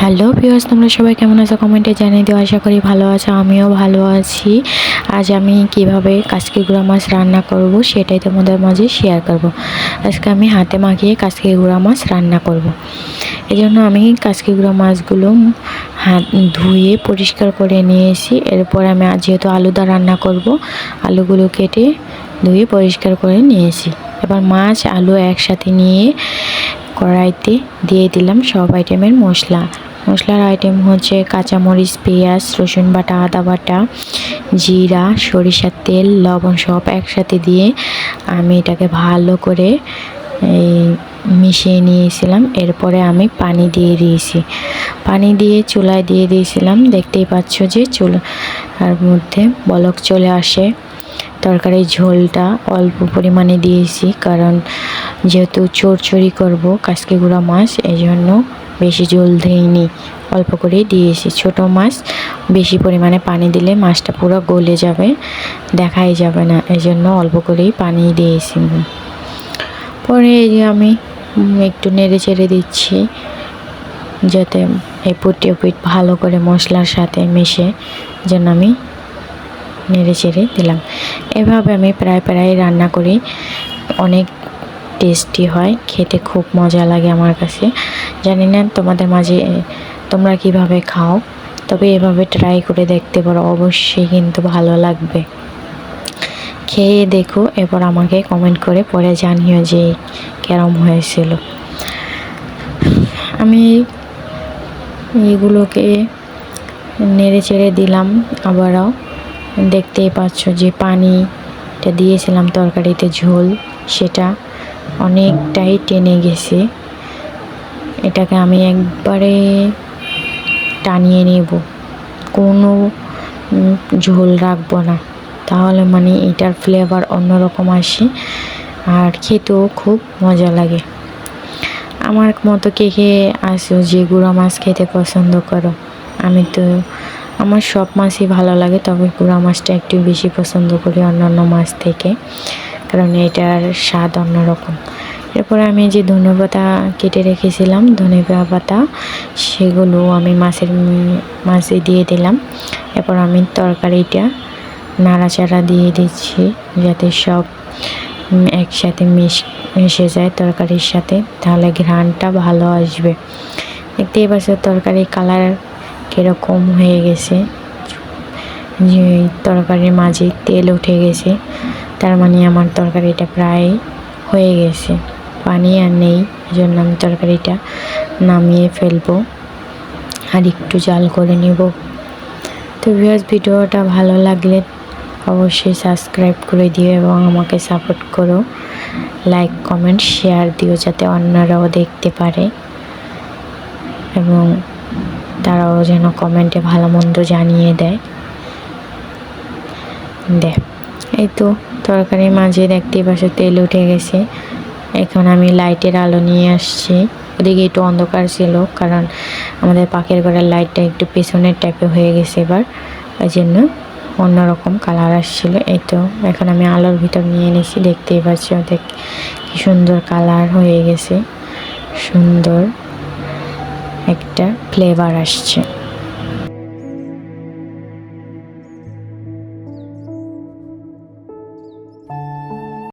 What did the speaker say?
Hello viewers, তোমরা সবাই কেমন আছো কমেন্টে জানিয়ে দিও। আশা করি ভালো আছো, আমিও ভালো আছি। আজ আমি কিভাবে কাচকি গুঁড়া মাছ রান্না করব সেটাই তোমাদের মাঝে শেয়ার করব। আজকে আমি হাতে মাখিয়ে কাচকি গুঁড়া মাছ রান্না করব। এই জন্য আমি কাচকি গুঁড়া মাছগুলো হাত ধুয়ে পরিষ্কার করে নিয়েছি। এরপর আমি যেহেতু আলুদা রান্না করব, আলুগুলো কেটে ধুয়ে পরিষ্কার করে নিয়েছি। এবার মাছ আলু একসাথে নিয়ে কড়াইতে দিয়ে দিলাম সব আইটেমের মশলার আইটেম হচ্ছে কাঁচামরিচ, পেঁয়াজ, রসুন বাটা, আদা বাটা, জিরা, সরিষার তেল, লবণ সব একসাথে দিয়ে আমি এটাকে ভালো করে মিশিয়ে নিয়েছিলাম। এরপরে আমি পানি দিয়ে দিয়েছি, পানি দিয়ে চুলায় দিয়ে দিয়েছিলাম। দেখতেই পাচ্ছ যে চুলার মধ্যে বলক চলে আসে। তরকারির ঝোলটা অল্প পরিমাণে দিয়েছি, কারণ যেহেতু চরচরি করব কাচকি গুঁড়া মাছ, এই জন্য বেশি ঝোল দিইনি, অল্প করেই দিয়েছি। ছোট মাছ বেশি পরিমাণে পানি দিলে মাছটা পুরো গলে যাবে, দেখাই যাবে না, এই জন্য অল্প করেই পানি দিয়েছি। পরে এই যে আমি একটু নেড়ে চেড়ে দিচ্ছি যাতে এপিঠ ওপিঠ ভালো করে মশলার সাথে মিশে, যেন আমি নেড়ে চেড়ে দিলাম। এভাবে আমি প্রায় রান্না করি, অনেক টেস্টি হয়, খেতে খুব মজা লাগে আমার কাছে। জানি না তোমাদের মাঝে তোমরা কিভাবে খাও, তবে এভাবে ট্রাই করে দেখতে পারো, অবশ্যই কিন্তু ভালো লাগবে। খেয়ে দেখো, এরপর আমাকে কমেন্ট করে পরে জানিও যে কেরম হয়েছিল। আমি এগুলোকে নেড়ে চেড়ে দিলাম। আবারও দেখতেই পাচ্ছ যে পানিটা দিয়েছিলাম তরকারিতে, ঝোল সেটা অনেকটাই টেনে গেছে। এটাকে আমি একবারে টানিয়ে নেব, কোনো ঝোল রাখবো না, তাহলে মানে এটার ফ্লেভার অন্যরকম আসে আর খেতেও খুব মজা লাগে। আমার মতো কে কে আসো যে গুঁড়া মাছ খেতে পছন্দ করো? আমার সব মাছই ভালো লাগে, তবে গুঁড়া মাছটা একটু বেশি পছন্দ করি অন্যান্য মাছ থেকে, কারণ এটার স্বাদ অন্যরকম। এরপরে আমি যে ধনে পাতা কেটে রেখেছিলাম, ধনে পাতা, সেগুলো আমি মাছে দিয়ে দিলাম। এরপর আমি তরকারিটা নাড়াচাড়া দিয়ে দিচ্ছি যাতে সব একসাথে মিশে যায় তরকারির সাথে, তাহলে ঘ্রাণটা ভালো আসবে। দেখতেই পাচ্ছ তরকারির কালার কীরকম হয়ে গেছে, যে তরকারির মাঝে তেল উঠে গেছে, তার মানে আমার তরকারিটা প্রায় হয়ে গেছে, পানি আর নেই। এজন্য আমি তরকারিটা নামিয়ে ফেলবো আর একটু জাল করে নেব। তো ভিউয়ার্স, ভিডিওটা ভালো লাগলে অবশ্যই সাবস্ক্রাইব করে দিও এবং আমাকে সাপোর্ট করো, লাইক কমেন্ট শেয়ার দিও যাতে অন্যরাও দেখতে পারে এবং তারাও যেন কমেন্টে ভালো মন্দ জানিয়ে দেয়। এই তো তরকারির মাঝে দেখতেই পাচ্ছ তেল উঠে গেছে। এখন আমি লাইটের আলো নিয়ে আসছি, ওদিকে একটু অন্ধকার ছিল কারণ আমাদের পাখির ঘরের লাইটটা একটু পেছনের টাইপে হয়ে গেছে এবার, ওই জন্য অন্যরকম কালার আসছিল। এই তো এখন আমি আলোর ভিতর নিয়ে নিয়েছি, দেখতেই পাচ্ছি ওদের কি সুন্দর কালার হয়ে গেছে, সুন্দর একটা ফ্লেভার আসছে।